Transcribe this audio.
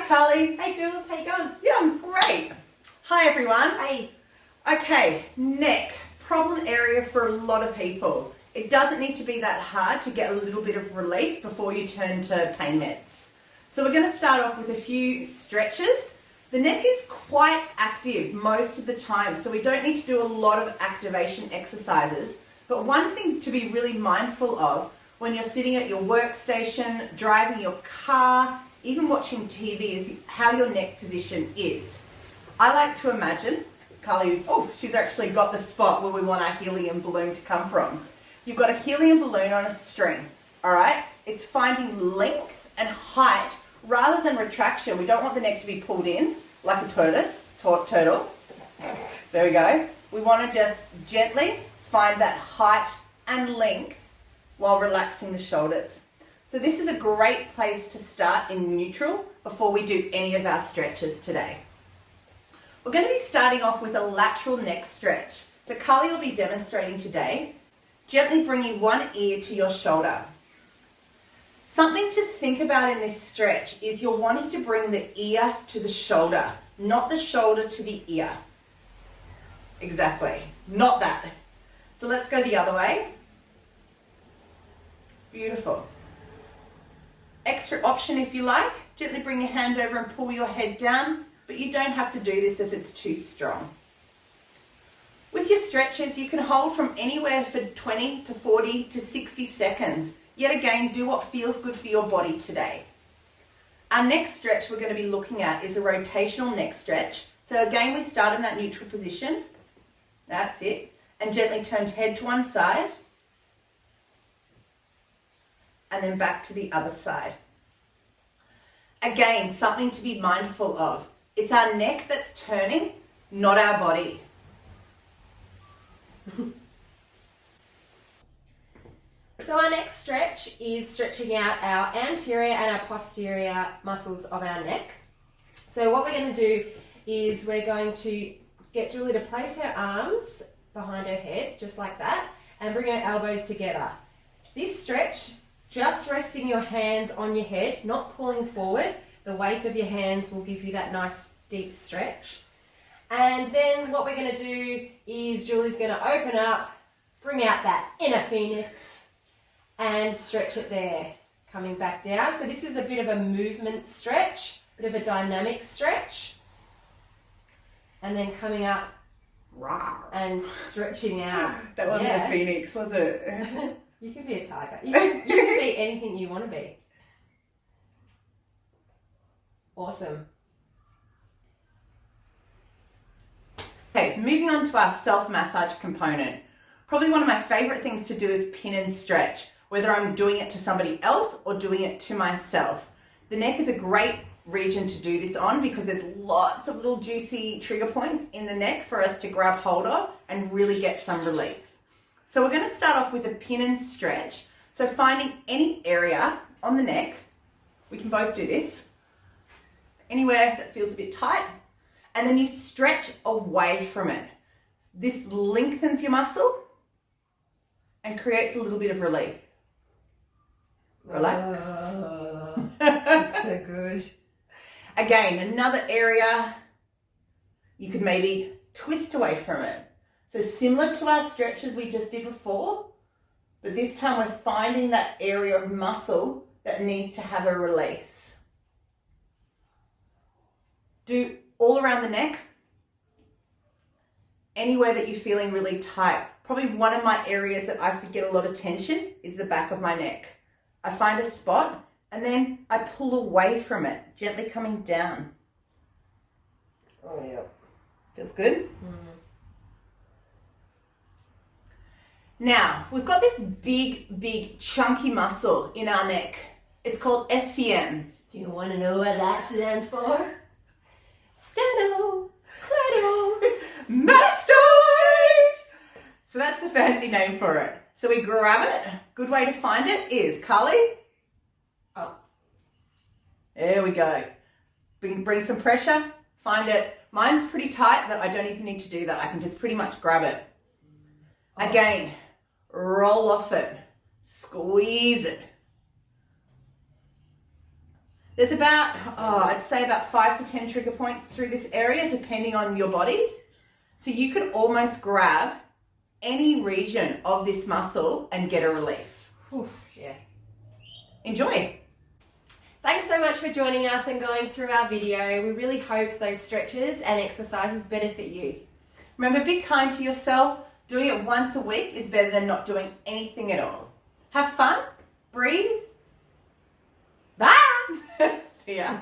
Hi Carly. Hey Jules, how you going? Yeah, I'm great. Hi everyone. Hey. Okay, neck. Problem area for a lot of people. It doesn't need to be that hard to get a little bit of relief before you turn to pain meds. So we're going to start off with a few stretches. The neck is quite active most of the time, so we don't need to do a lot of activation exercises. But one thing to be really mindful of when you're sitting at your workstation, driving your car, even watching TV is how your neck position is. I like to imagine, Carly, she's actually got the spot where we want our helium balloon to come from. You've got a helium balloon on a string, all right? It's finding length and height rather than retraction. We don't want the neck to be pulled in like a turtle. There we go. We want to just gently find that height and length while relaxing the shoulders. So this is a great place to start in neutral before we do any of our stretches today. We're going to be starting off with a lateral neck stretch. So Carly will be demonstrating today, gently bringing one ear to your shoulder. Something to think about in this stretch is you're wanting to bring the ear to the shoulder, not the shoulder to the ear. Exactly, not that. So let's go the other way. Beautiful. Extra option if you like, gently bring your hand over and pull your head down, but you don't have to do this if it's too strong. With your stretches, you can hold from anywhere for 20 to 40 to 60 seconds. Yet again, do what feels good for your body today. Our next stretch we're going to be looking at is a rotational neck stretch. So again, we start in that neutral position. That's it. And gently turn head to one side. And then back to the other side. Again, something to be mindful of. It's our neck that's turning, not our body. So our next stretch is stretching out our anterior and our posterior muscles of our neck. So what we're going to do is we're going to get Julie to place her arms behind her head, just like that, and bring her elbows together. This stretch, just resting your hands on your head, not pulling forward. The weight of your hands will give you that nice deep stretch. And then what we're going to do is Julie's going to open up, bring out that inner phoenix and stretch it there, coming back down. So this is a bit of a movement stretch, bit of a dynamic stretch. And then coming up and stretching out. That wasn't a phoenix, was it? You can be a tiger. You can be anything you want to be. Awesome. Okay, moving on to our self-massage component. Probably one of my favorite things to do is pin and stretch, whether I'm doing it to somebody else or doing it to myself. The neck is a great region to do this on because there's lots of little juicy trigger points in the neck for us to grab hold of and really get some relief. So we're going to start off with a pin and stretch. So finding any area on the neck, we can both do this, anywhere that feels a bit tight, and then you stretch away from it. This lengthens your muscle and creates a little bit of relief. Relax. That's so good. Again, another area, you could maybe twist away from it. So similar to our stretches we just did before, but this time we're finding that area of muscle that needs to have a release. Do all around the neck, anywhere that you're feeling really tight. Probably one of my areas that I get a lot of tension is the back of my neck. I find a spot and then I pull away from it, gently coming down. Oh yeah. Feels good? Now, we've got this big chunky muscle in our neck. It's called SCM. Do you want to know what that stands for? Sternocleidomastoid. So that's the fancy name for it. So we grab it. Good way to find it is, Carly. Oh. There we go. Bring some pressure. Find it. Mine's pretty tight, but I don't even need to do that. I can just pretty much grab it. Again, roll off it. Squeeze it. There's about, I'd say about 5 to 10 trigger points through this area, depending on your body. So you could almost grab any region of this muscle and get a relief. Oof, yeah. Enjoy. Thanks so much for joining us and going through our video. We really hope those stretches and exercises benefit you. Remember, be kind to yourself. Doing it once a week is better than not doing anything at all. Have fun, breathe. Bye! See ya.